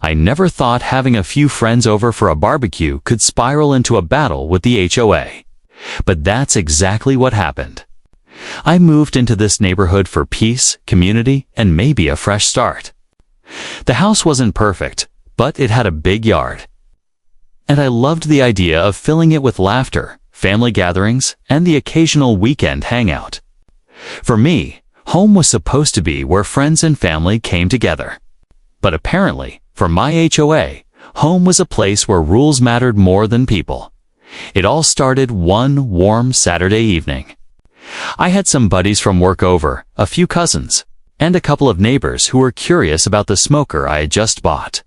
I never thought having a few friends over for a barbecue could spiral into a battle with the HOA. But that's exactly what happened. I moved into this neighborhood for peace, community, and maybe a fresh start. The house wasn't perfect, but it had a big yard. And I loved the idea of filling it with laughter, family gatherings, and the occasional weekend hangout. For me, home was supposed to be where friends and family came together. But apparently, for my HOA, home was a place where rules mattered more than people. It all started one warm Saturday evening. I had some buddies from work over, a few cousins, and a couple of neighbors who were curious about the smoker I had just bought.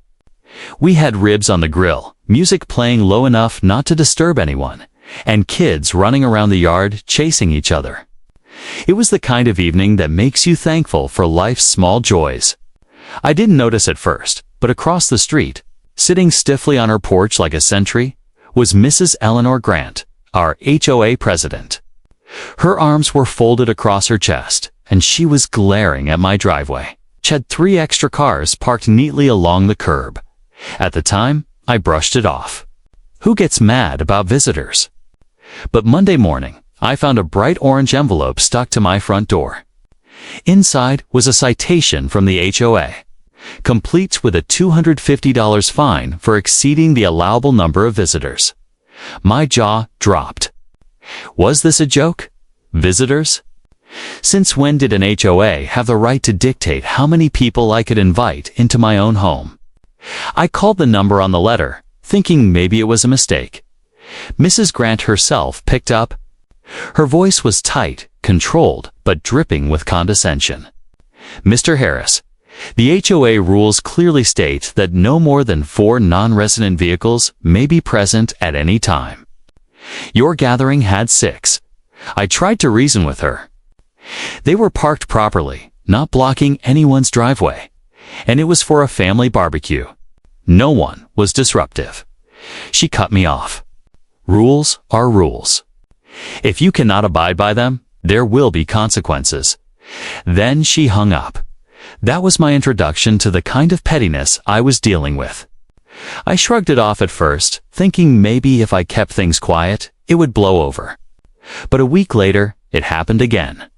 We had ribs on the grill, music playing low enough not to disturb anyone, and kids running around the yard chasing each other. It was the kind of evening that makes you thankful for life's small joys. I didn't notice at first, but across the street, sitting stiffly on her porch like a sentry, was Mrs. Eleanor Grant, our HOA president. Her arms were folded across her chest, and she was glaring at my driveway, which had 3 extra cars parked neatly along the curb. At the time, I brushed it off. Who gets mad about visitors? But Monday morning, I found a bright orange envelope stuck to my front door. Inside was a citation from the HOA, complete with a $250 fine for exceeding the allowable number of visitors. My jaw dropped. Was this a joke? Visitors? Since when did an HOA have the right to dictate how many people I could invite into my own home? I called the number on the letter, thinking maybe it was a mistake. Mrs. Grant herself picked up. Her voice was tight, controlled, but dripping with condescension. Mr. Harris, the HOA rules clearly state that no more than 4 non-resident vehicles may be present at any time. Your gathering had 6. I tried to reason with her. They were parked properly, not blocking anyone's driveway, and it was for a family barbecue. No one was disruptive. She cut me off. Rules are rules. If you cannot abide by them, there will be consequences. Then she hung up. That was my introduction to the kind of pettiness I was dealing with. I shrugged it off at first, thinking maybe if I kept things quiet, it would blow over. But a week later, it happened again.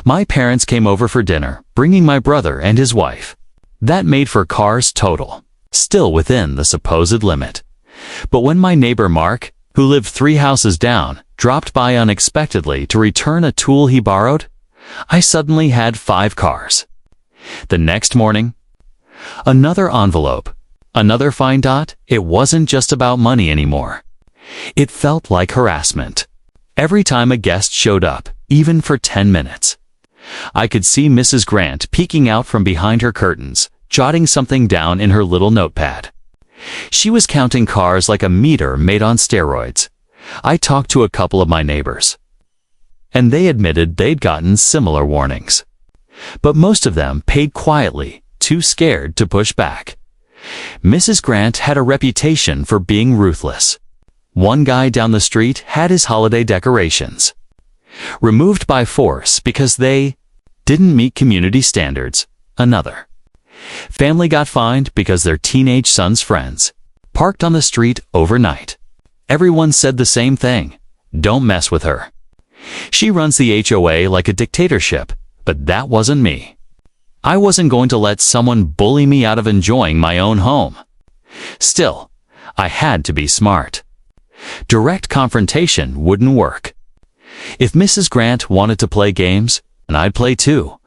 My parents came over for dinner, bringing my brother and his wife. That made for cars total, still within the supposed limit. But when my neighbor Mark, who lived 3 houses down, dropped by unexpectedly to return a tool he borrowed, I suddenly had 5 cars. The next morning, another envelope, another fine dot. It wasn't just about money anymore. It felt like harassment. Every time a guest showed up, even for 10 minutes. I could see Mrs. Grant peeking out from behind her curtains, jotting something down in her little notepad. She was counting cars like a meter made on steroids. I talked to a couple of my neighbors, and they admitted they'd gotten similar warnings. But most of them paid quietly, too scared to push back. Mrs. Grant had a reputation for being ruthless. One guy down the street had his holiday decorations removed by force because they didn't meet community standards. Another family got fined because their teenage son's friends parked on the street overnight. Everyone said the same thing: don't mess with her. She runs the HOA like a dictatorship, but that wasn't me. I wasn't going to let someone bully me out of enjoying my own home. Still, I had to be smart. Direct confrontation wouldn't work. If Mrs. Grant wanted to play games, and I'd play too,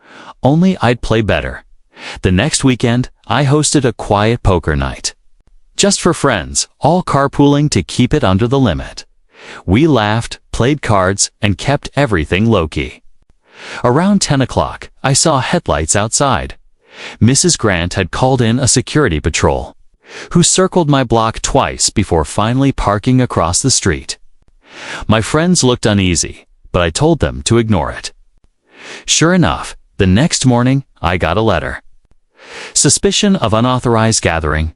only I'd play better. The next weekend, I hosted a quiet poker night. Just for friends, all carpooling to keep it under the limit. We laughed, played cards, and kept everything low-key. Around 10 o'clock, I saw headlights outside. Mrs. Grant had called in a security patrol, who circled my block twice before finally parking across the street. My friends looked uneasy, but I told them to ignore it. Sure enough, the next morning, I got a letter. Suspicion of unauthorized gathering.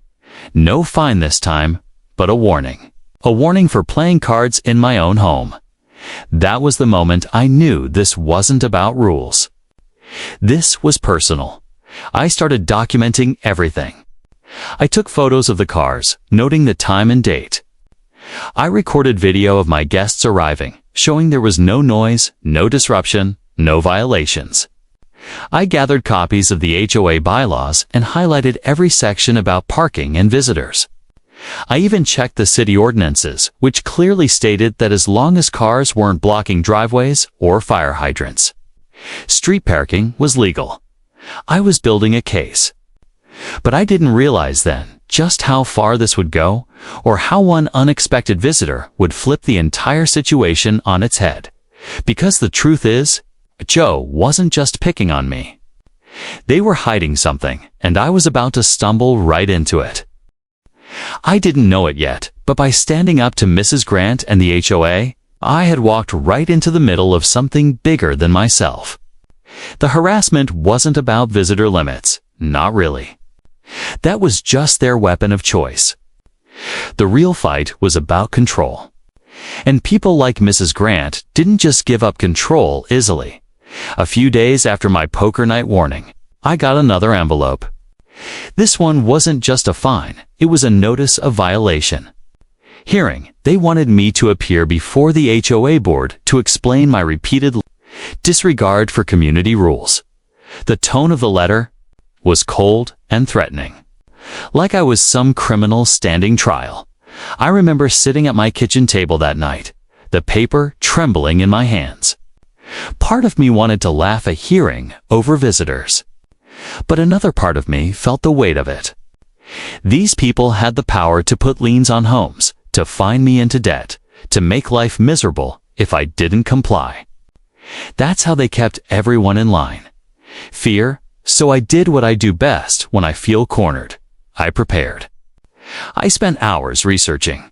No fine this time, but a warning. A warning for playing cards in my own home. That was the moment I knew this wasn't about rules. This was personal. I started documenting everything. I took photos of the cars, noting the time and date. I recorded video of my guests arriving, showing there was no noise, no disruption, no violations. I gathered copies of the HOA bylaws and highlighted every section about parking and visitors. I even checked the city ordinances, which clearly stated that as long as cars weren't blocking driveways or fire hydrants, street parking was legal. I was building a case. But I didn't realize then just how far this would go, or how one unexpected visitor would flip the entire situation on its head. Because the truth is, Joe wasn't just picking on me. They were hiding something, and I was about to stumble right into it. I didn't know it yet, but by standing up to Mrs. Grant and the HOA, I had walked right into the middle of something bigger than myself. The harassment wasn't about visitor limits, not really. That was just their weapon of choice. The real fight was about control. And people like Mrs. Grant didn't just give up control easily. A few days after my poker night warning, I got another envelope. This one wasn't just a fine, it was a notice of violation. Hearing, they wanted me to appear before the HOA board to explain my repeated disregard for community rules. The tone of the letter was cold and threatening, like I was some criminal standing trial. I remember sitting at my kitchen table that night, the paper trembling in my hands. Part of me wanted to laugh at hearing over visitors, but another part of me felt the weight of it. These people had the power to put liens on homes, to fine me into debt, to make life miserable if I didn't comply. That's how they kept everyone in line. Fear, so I did what I do best when I feel cornered. I prepared. I spent hours researching.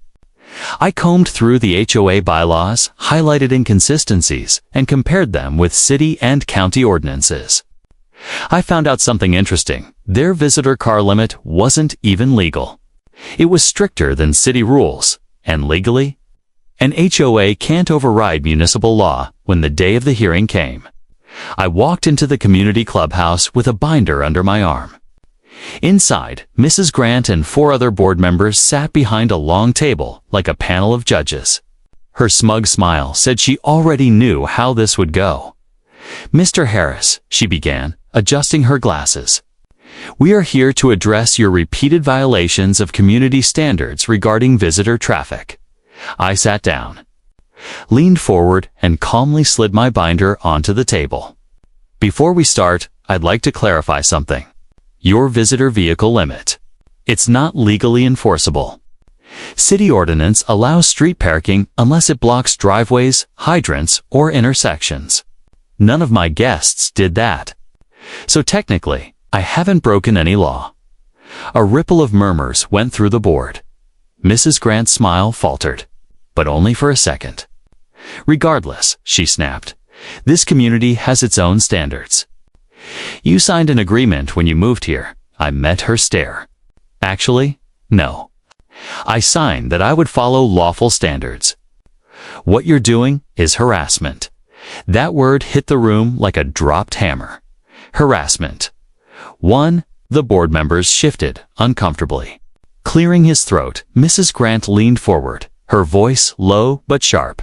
I combed through the HOA bylaws, highlighted inconsistencies, and compared them with city and county ordinances. I found out something interesting. Their visitor car limit wasn't even legal. It was stricter than city rules, and legally, an HOA can't override municipal law. When the day of the hearing came, I walked into the community clubhouse with a binder under my arm. Inside, Mrs. Grant and 4 other board members sat behind a long table like a panel of judges. Her smug smile said she already knew how this would go. "Mr. Harris," she began, adjusting her glasses, "we are here to address your repeated violations of community standards regarding visitor traffic." I sat down, leaned forward, and calmly slid my binder onto the table. "Before we start, I'd like to clarify something. Your visitor vehicle limit. It's not legally enforceable. City ordinance allows street parking unless it blocks driveways, hydrants, or intersections. None of my guests did that. So technically, I haven't broken any law." A ripple of murmurs went through the board. Mrs. Grant's smile faltered, but only for a second. "Regardless," she snapped, "this community has its own standards. You signed an agreement when you moved here." I met her stare. "Actually, no. I signed that I would follow lawful standards. What you're doing is harassment." That word hit the room like a dropped hammer. Harassment. One, the board members shifted uncomfortably. Clearing his throat, Mrs. Grant leaned forward, her voice low but sharp.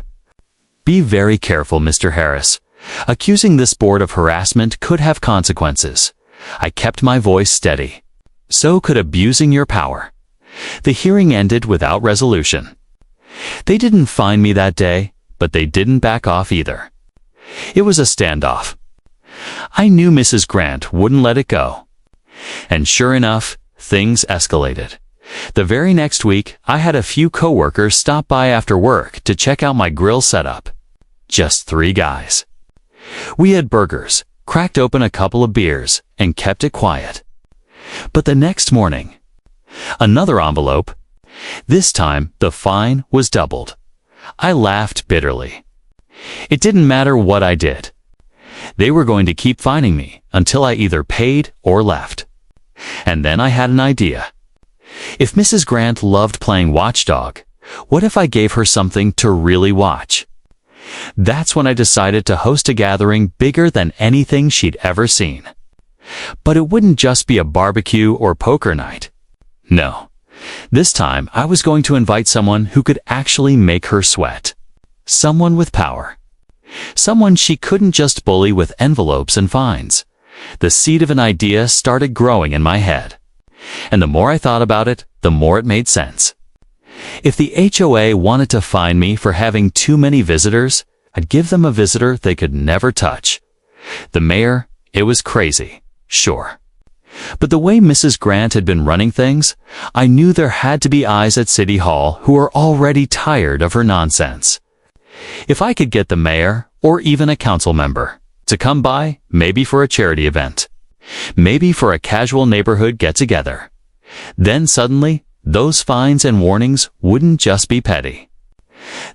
"Be very careful, Mr. Harris. Accusing this board of harassment could have consequences." I kept my voice steady. "So could abusing your power." The hearing ended without resolution. They didn't fine me that day, but they didn't back off either. It was a standoff. I knew Mrs. Grant wouldn't let it go. And sure enough, things escalated. The very next week, I had a few coworkers stop by after work to check out my grill setup. Just 3 guys. We had burgers, cracked open a couple of beers, and kept it quiet. But the next morning, another envelope. This time, the fine was doubled. I laughed bitterly. It didn't matter what I did. They were going to keep fining me until I either paid or left. And then I had an idea. If Mrs. Grant loved playing watchdog, what if I gave her something to really watch? That's when I decided to host a gathering bigger than anything she'd ever seen. But it wouldn't just be a barbecue or poker night. No. This time, I was going to invite someone who could actually make her sweat. Someone with power. Someone she couldn't just bully with envelopes and fines. The seed of an idea started growing in my head. And the more I thought about it, the more it made sense. If the HOA wanted to fine me for having too many visitors, I'd give them a visitor they could never touch. The mayor, it was crazy, sure. But the way Mrs. Grant had been running things, I knew there had to be eyes at City Hall who were already tired of her nonsense. If I could get the mayor, or even a council member, to come by, maybe for a charity event, maybe for a casual neighborhood get-together, then suddenly, those fines and warnings wouldn't just be petty.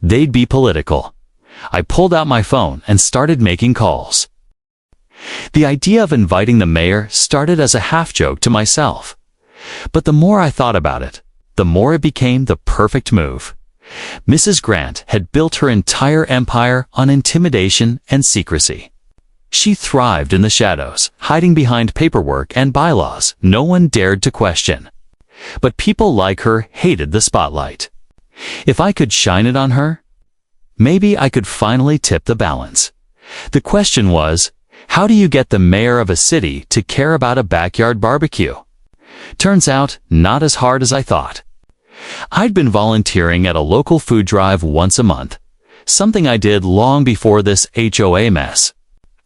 They'd be political. I pulled out my phone and started making calls. The idea of inviting the mayor started as a half-joke to myself. But the more I thought about it, the more it became the perfect move. Mrs. Grant had built her entire empire on intimidation and secrecy. She thrived in the shadows, hiding behind paperwork and bylaws no one dared to question. But people like her hated the spotlight. If I could shine it on her, maybe I could finally tip the balance. The question was, how do you get the mayor of a city to care about a backyard barbecue? Turns out, not as hard as I thought. I'd been volunteering at a local food drive once a month, something I did long before this HOA mess.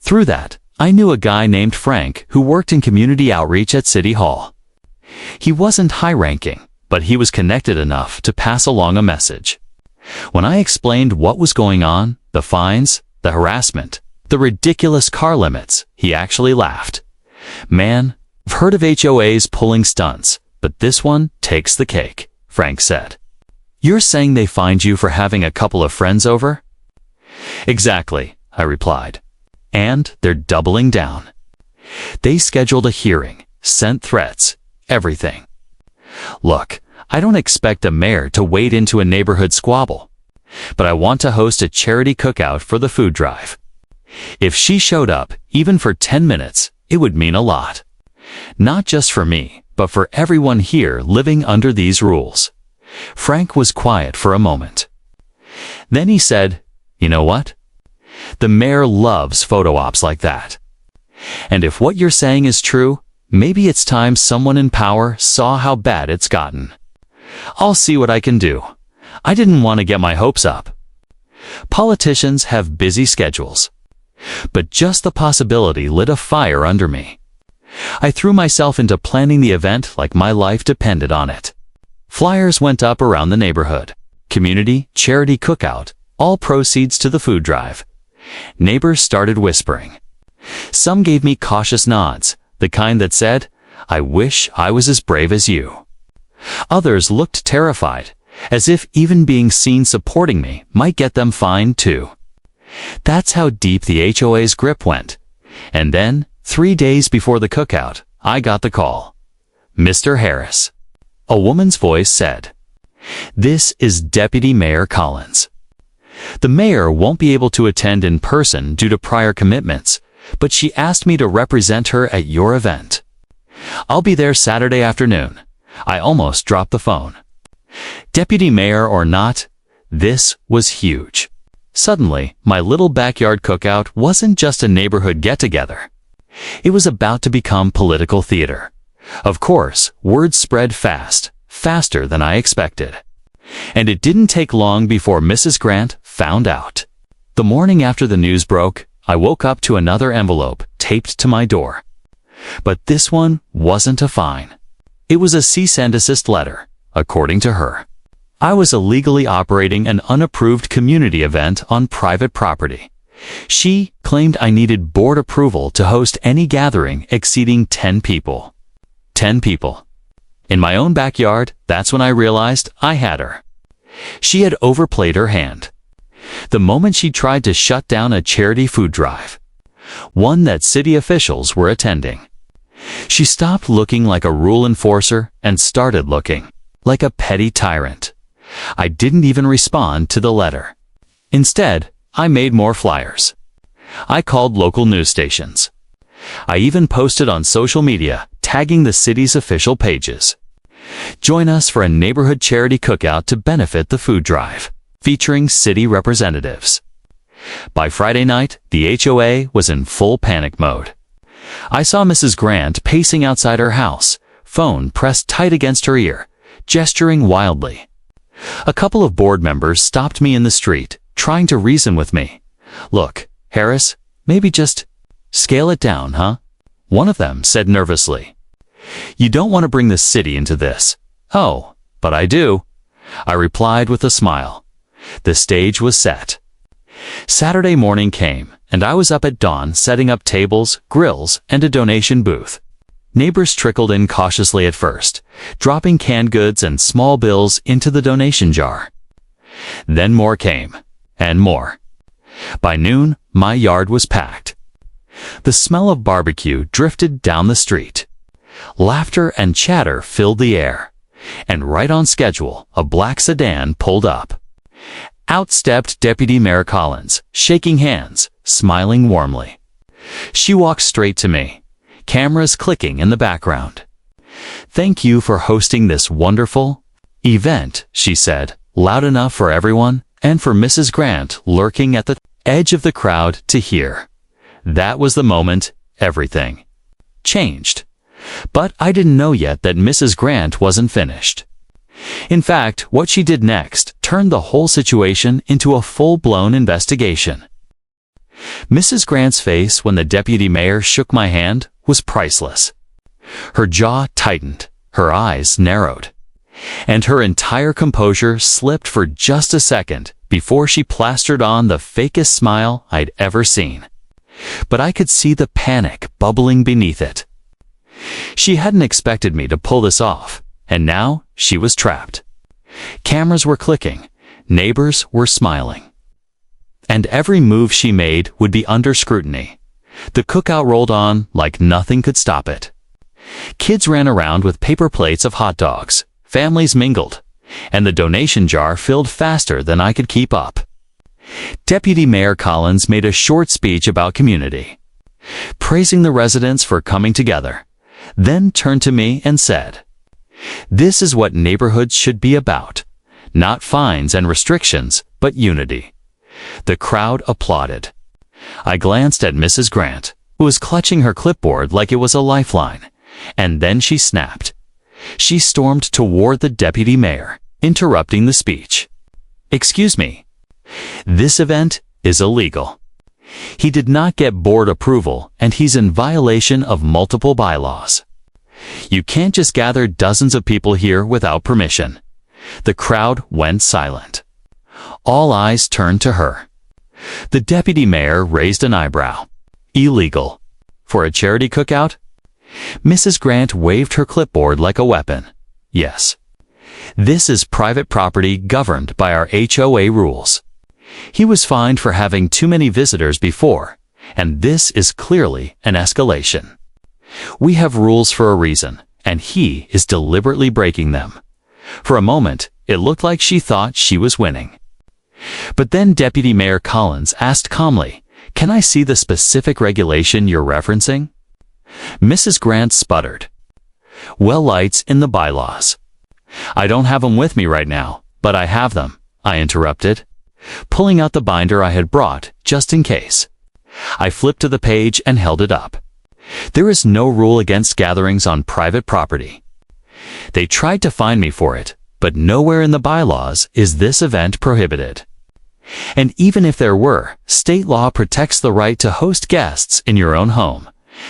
Through that, I knew a guy named Frank who worked in community outreach at City Hall. He wasn't high-ranking, but he was connected enough to pass along a message. When I explained what was going on, the fines, the harassment, the ridiculous car limits, he actually laughed. "Man, I've heard of HOAs pulling stunts, but this one takes the cake," Frank said. "You're saying they fined you for having a couple of friends over?" "Exactly," I replied. "And they're doubling down. They scheduled a hearing, sent threats, everything. Look, I don't expect a mayor to wade into a neighborhood squabble, but I want to host a charity cookout for the food drive. If she showed up, even for 10 minutes, it would mean a lot. Not just for me, but for everyone here living under these rules." Frank was quiet for a moment. Then he said, "You know what? The mayor loves photo ops like that. And if what you're saying is true, maybe it's time someone in power saw how bad it's gotten. I'll see what I can do." I didn't want to get my hopes up. Politicians have busy schedules. But just the possibility lit a fire under me. I threw myself into planning the event like my life depended on it. Flyers went up around the neighborhood. Community, charity cookout, all proceeds to the food drive. Neighbors started whispering. Some gave me cautious nods, the kind that said, "I wish I was as brave as you." Others looked terrified, as if even being seen supporting me might get them fined too. That's how deep the HOA's grip went. And then, 3 days before the cookout, I got the call. "Mr. Harris," a woman's voice said. "This is Deputy Mayor Collins. The mayor won't be able to attend in person due to prior commitments, but she asked me to represent her at your event. I'll be there Saturday afternoon." I almost dropped the phone. Deputy mayor or not, this was huge. Suddenly, my little backyard cookout wasn't just a neighborhood get-together. It was about to become political theater. Of course, word spread fast, faster than I expected. And it didn't take long before Mrs. Grant found out. The morning after the news broke, I woke up to another envelope taped to my door. But this one wasn't a fine. It was a cease and desist letter, according to her. I was illegally operating an unapproved community event on private property. She claimed I needed board approval to host any gathering exceeding 10 people. 10 people. In my own backyard, that's when I realized I had her. She had overplayed her hand. The moment she tried to shut down a charity food drive, one that city officials were attending, she stopped looking like a rule enforcer and started looking like a petty tyrant. I didn't even respond to the letter. Instead, I made more flyers. I called local news stations. I even posted on social media, tagging the city's official pages. Join us for a neighborhood charity cookout to benefit the food drive, featuring city representatives. By Friday night, the HOA was in full panic mode. I saw Mrs. Grant pacing outside her house, phone pressed tight against her ear, gesturing wildly. A couple of board members stopped me in the street, trying to reason with me. "Look, Harris, maybe just scale it down, huh?" One of them said nervously. "You don't want to bring the city into this." "Oh, but I do," I replied with a smile. The stage was set. Saturday morning came, and I was up at dawn setting up tables, grills, and a donation booth. Neighbors trickled in cautiously at first, dropping canned goods and small bills into the donation jar. Then more came, and more. By noon, my yard was packed. The smell of barbecue drifted down the street. Laughter and chatter filled the air, and right on schedule, a black sedan pulled up. Out stepped Deputy Mayor Collins, shaking hands, smiling warmly. She walked straight to me, cameras clicking in the background. "Thank you for hosting this wonderful event," she said, loud enough for everyone, and for Mrs. Grant lurking at the edge of the crowd to hear. That was the moment everything changed. But I didn't know yet that Mrs. Grant wasn't finished. In fact, what she did next turned the whole situation into a full-blown investigation. Mrs. Grant's face when the deputy mayor shook my hand was priceless. Her jaw tightened, her eyes narrowed, and her entire composure slipped for just a second before she plastered on the fakest smile I'd ever seen. But I could see the panic bubbling beneath it. She hadn't expected me to pull this off, and now she was trapped. Cameras were clicking, neighbors were smiling. And every move she made would be under scrutiny. The cookout rolled on like nothing could stop it. Kids ran around with paper plates of hot dogs, families mingled, and the donation jar filled faster than I could keep up. Deputy Mayor Collins made a short speech about community, praising the residents for coming together, then turned to me and said, "This is what neighborhoods should be about. Not fines and restrictions, but unity." The crowd applauded. I glanced at Mrs. Grant, who was clutching her clipboard like it was a lifeline, and then she snapped. She stormed toward the deputy mayor, interrupting the speech. "Excuse me. This event is illegal. He did not get board approval, and he's in violation of multiple bylaws. You can't just gather dozens of people here without permission." The crowd went silent. All eyes turned to her. The deputy mayor raised an eyebrow. "Illegal? For a charity cookout?" Mrs. Grant waved her clipboard like a weapon. "Yes. This is private property governed by our HOA rules. He was fined for having too many visitors before, and this is clearly an escalation. We have rules for a reason, and he is deliberately breaking them." For a moment, it looked like she thought she was winning. But then Deputy Mayor Collins asked calmly, "Can I see the specific regulation you're referencing?" Mrs. Grant sputtered. "Well, lights in the bylaws." "I don't have them with me right now, but I have them," I interrupted, pulling out the binder I had brought just in case. I flipped to the page and held it up. There is no rule against gatherings on private property. They tried to fine me for it, but nowhere in the bylaws is this event prohibited. And even if there were, state law protects the right to host guests in your own home.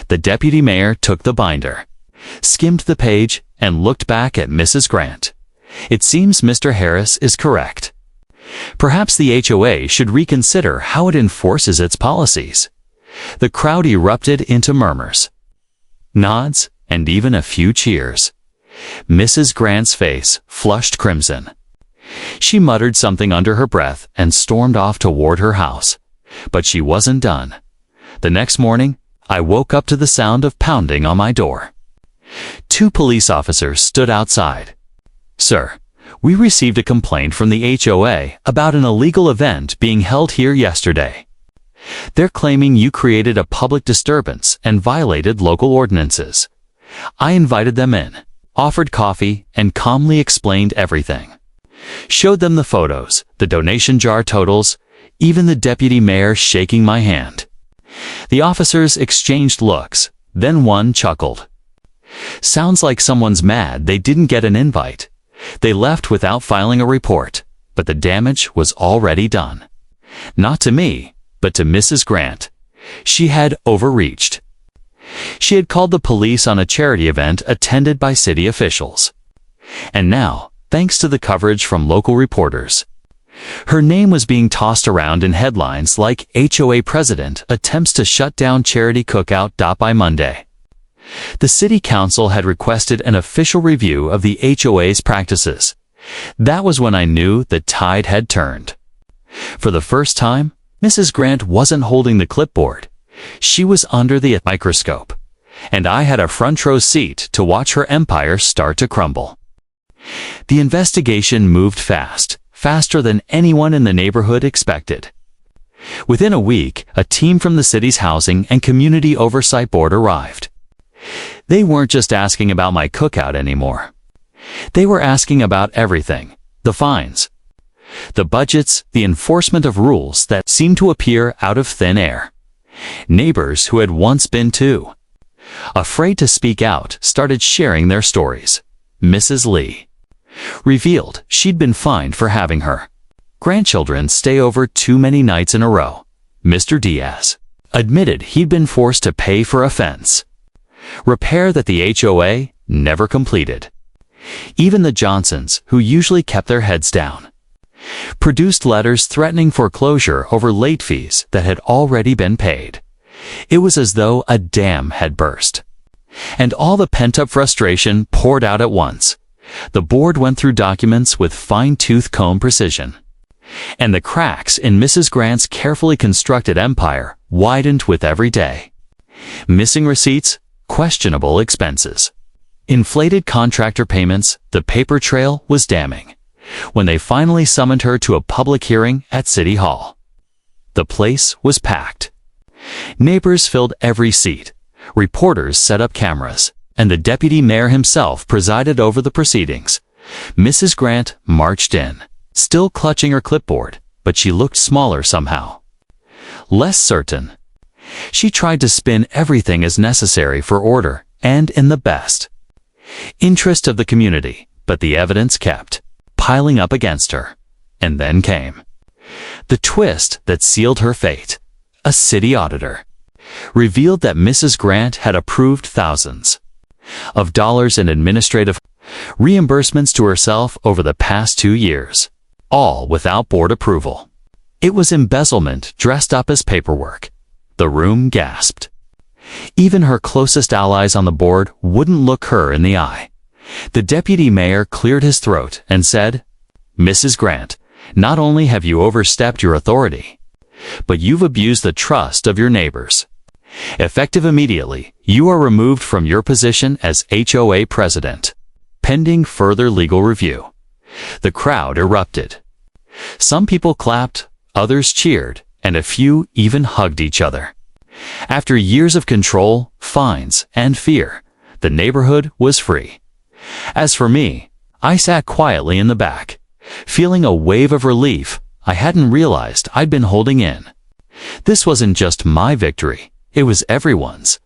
The deputy mayor took the binder, skimmed the page, and looked back at Mrs. Grant. "It seems Mr. Harris is correct. Perhaps the HOA should reconsider how it enforces its policies." The crowd erupted into murmurs, nods, and even a few cheers. Mrs. Grant's face flushed crimson. She muttered something under her breath and stormed off toward her house. But she wasn't done. The next morning, I woke up to the sound of pounding on my door. 2 police officers stood outside. "Sir, we received a complaint from the HOA about an illegal event being held here yesterday. They're claiming you created a public disturbance and violated local ordinances. I invited them in, offered coffee, and calmly explained everything. Showed them the photos, the donation jar totals, even the deputy mayor shaking my hand. The officers exchanged looks, then one chuckled. Sounds like someone's mad they didn't get an invite. They left without filing a report, but the damage was already done. Not to me, but to Mrs. Grant. She had overreached. She had called the police on a charity event attended by city officials. And now, thanks to the coverage from local reporters, her name was being tossed around in headlines like HOA president attempts to shut down charity cookout. By Monday, the city council had requested an official review of the HOA's practices. That was when I knew the tide had turned. For the first time, Mrs. Grant wasn't holding the clipboard. She was under the microscope, and I had a front row seat to watch her empire start to crumble. The investigation moved fast, faster than anyone in the neighborhood expected. Within a week, a team from the city's Housing and Community Oversight Board arrived. They weren't just asking about my cookout anymore. They were asking about everything: the fines, the budgets, the enforcement of rules that seemed to appear out of thin air. Neighbors who had once been too afraid to speak out started sharing their stories. Mrs. Lee revealed she'd been fined for having her grandchildren stay over too many nights in a row. Mr. Diaz admitted he'd been forced to pay for a fence repair that the HOA never completed. Even the Johnsons, who usually kept their heads down, produced letters threatening foreclosure over late fees that had already been paid. It was as though a dam had burst, and all the pent-up frustration poured out at once. The board went through documents with fine-tooth comb precision, and the cracks in Mrs. Grant's carefully constructed empire widened with every day. Missing receipts, questionable expenses, inflated contractor payments. The paper trail was damning. When they finally summoned her to a public hearing at City Hall, the place was packed. Neighbors filled every seat. Reporters set up cameras, and the deputy mayor himself presided over the proceedings. Mrs. Grant marched in, still clutching her clipboard, but she looked smaller somehow, less certain. She tried to spin everything as necessary for order and in the best interest of the community, but the evidence kept piling up against her. And then came the twist that sealed her fate. A city auditor revealed that Mrs. Grant had approved thousands of dollars in administrative reimbursements to herself over the past 2 years, all without board approval. It was embezzlement dressed up as paperwork. The room gasped. Even her closest allies on the board wouldn't look her in the eye. The deputy mayor cleared his throat and said, "Mrs. Grant, not only have you overstepped your authority, but you've abused the trust of your neighbors. Effective immediately, you are removed from your position as HOA president, pending further legal review." The crowd erupted. Some people clapped, others cheered, and a few even hugged each other. After years of control, fines, and fear, the neighborhood was free. As for me, I sat quietly in the back, feeling a wave of relief I hadn't realized I'd been holding in. This wasn't just my victory, it was everyone's.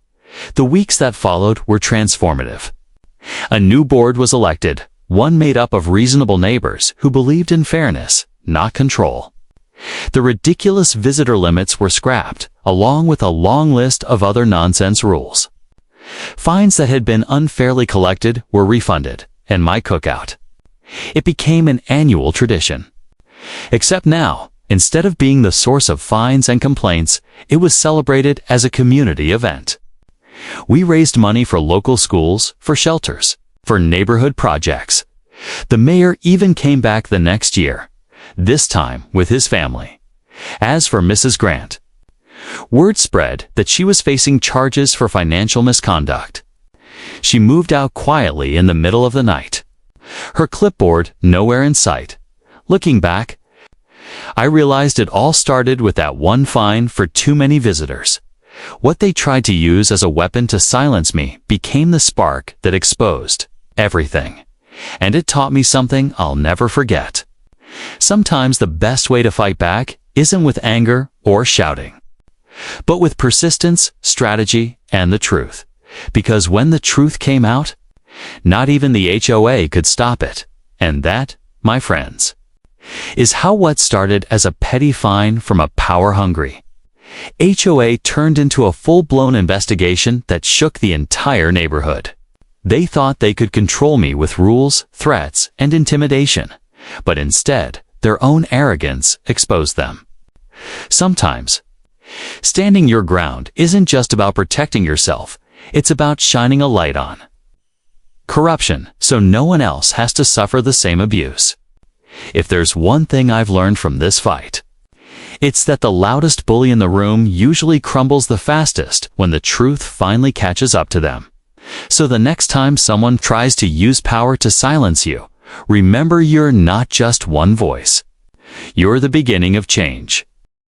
The weeks that followed were transformative. A new board was elected, one made up of reasonable neighbors who believed in fairness, not control. The ridiculous visitor limits were scrapped, along with a long list of other nonsense rules. Fines that had been unfairly collected were refunded, and my cookout, it became an annual tradition. Except now, instead of being the source of fines and complaints, it was celebrated as a community event. We raised money for local schools, for shelters, for neighborhood projects. The mayor even came back the next year, this time with his family. As for Mrs. Grant, word spread that she was facing charges for financial misconduct. She moved out quietly in the middle of the night, her clipboard nowhere in sight. Looking back, I realized it all started with that one fine for too many visitors. What they tried to use as a weapon to silence me became the spark that exposed everything. And it taught me something I'll never forget. Sometimes the best way to fight back isn't with anger or shouting, but with persistence, strategy, and the truth. Because when the truth came out, not even the HOA could stop it. And that, my friends, is how what started as a petty fine from a power-hungry HOA turned into a full-blown investigation that shook the entire neighborhood. They thought they could control me with rules, threats, and intimidation, but instead, their own arrogance exposed them. Sometimes, standing your ground isn't just about protecting yourself, it's about shining a light on corruption so no one else has to suffer the same abuse. If there's one thing I've learned from this fight, it's that the loudest bully in the room usually crumbles the fastest when the truth finally catches up to them. So the next time someone tries to use power to silence you, remember you're not just one voice. You're the beginning of change.